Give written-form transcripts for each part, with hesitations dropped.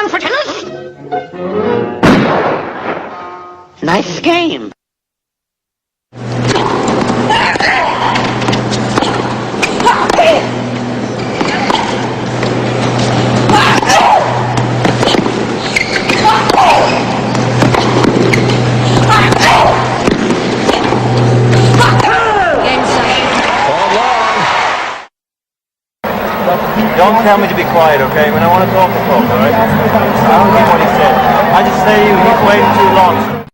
Anyone for tennis? Nice game. Don't tell me to be quiet, okay? When I want to talk, I talk, alright? I don't hear what he said. I just say to you, he's waiting too long.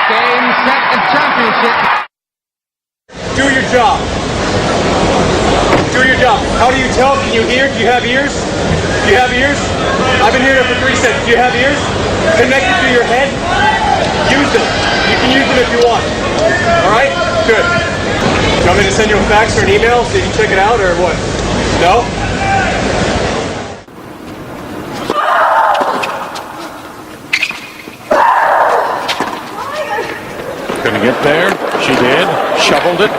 Game, set, and championship. Do your job. Do your job. How do you tell? Can you hear? Do you have ears? Do you have ears? I've been here for 3 seconds. Do you have ears? Connected to your head? Use them. You can use them if you want. Alright? Good. Do you want me to send you a fax or an email so you can check it out, or what? No? Gonna get there. She did. Shoveled it.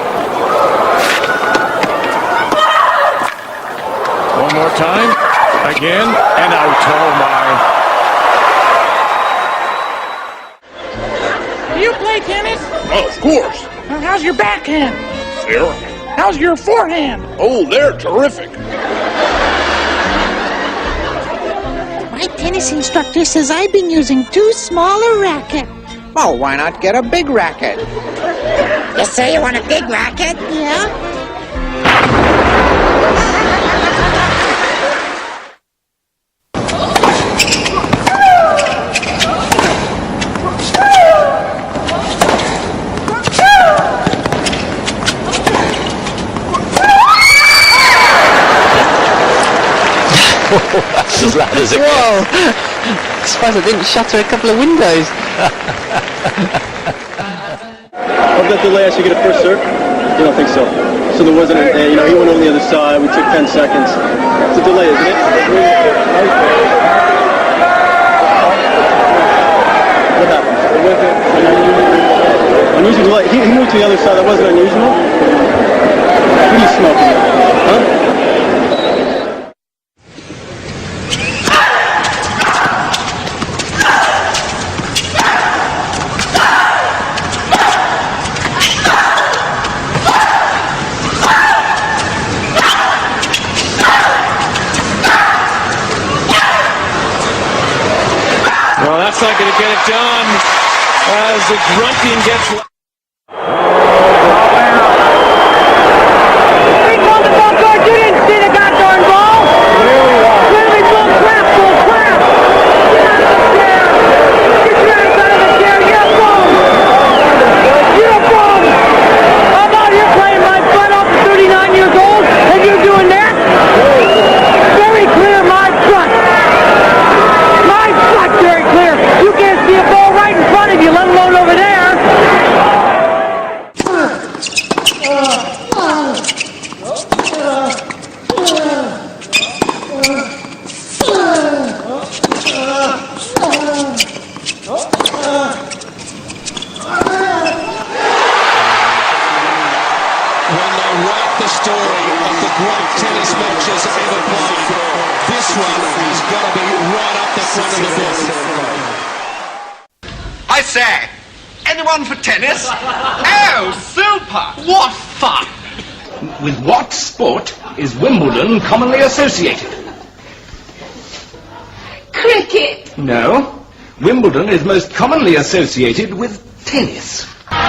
One more time. Again. And out. Oh my. Do you play tennis? Oh, of course. Well, how's your backhand? There. How's your forehand? Oh, they're terrific. My tennis instructor says I've been using too small a racket. Oh, why not get a big racket? You say you want a big racket? Yeah. That's as loud as it gets. Whoa! I'm surprised I didn't shatter a couple of windows. Of that delay, I should get a first serve? You don't think so? So there wasn't a, he went on the other side, we took 10 seconds. It's a delay, isn't it? What happened? Was it unusual delay? He moved to the other side, that wasn't unusual? What are you smoking? Huh? Well, that's not going to get it done as the grunting gets... You didn't see the goddamn ball? Really bull crap, bull crap! Get out of the chair! Get your ass out of the chair! You're a bum! You're a bum! How about you playing my butt off at 39 years old and you doing that? Very clear, my butt! My butt, very clear! You can't see a ball right in front of you, let alone over there! When they write the story of the great tennis matches ever played, this one has got to be right up the front of the book. I say, anyone for tennis? Oh, super! What fun! With what sport is Wimbledon commonly associated? Cricket! No. Wimbledon is most commonly associated with tennis. Well,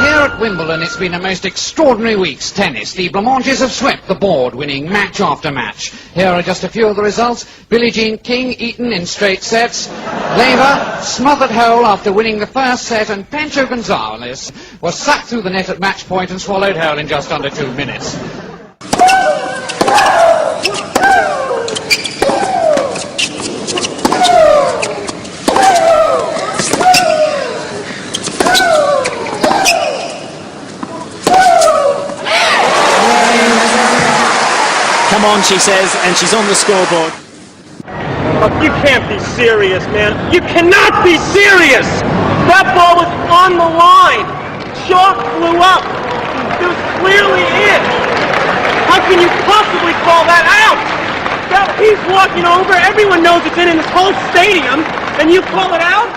here at Wimbledon, it's been a most extraordinary week's tennis. The blancmanges have swept the board, winning match after match. Here are just a few of the results. Billie Jean King eaten in straight sets. Lever smothered whole after winning the first set, and Pancho Gonzalez was sucked through the net at match point and swallowed whole in just under 2 minutes. Come on, she says, and she's on the scoreboard. Oh, you can't be serious, man. You cannot be serious! That ball was on the line. Chalk flew up. It was clearly in. How can you possibly call that out? He's walking over. Everyone knows it's in this whole stadium, and you call it out?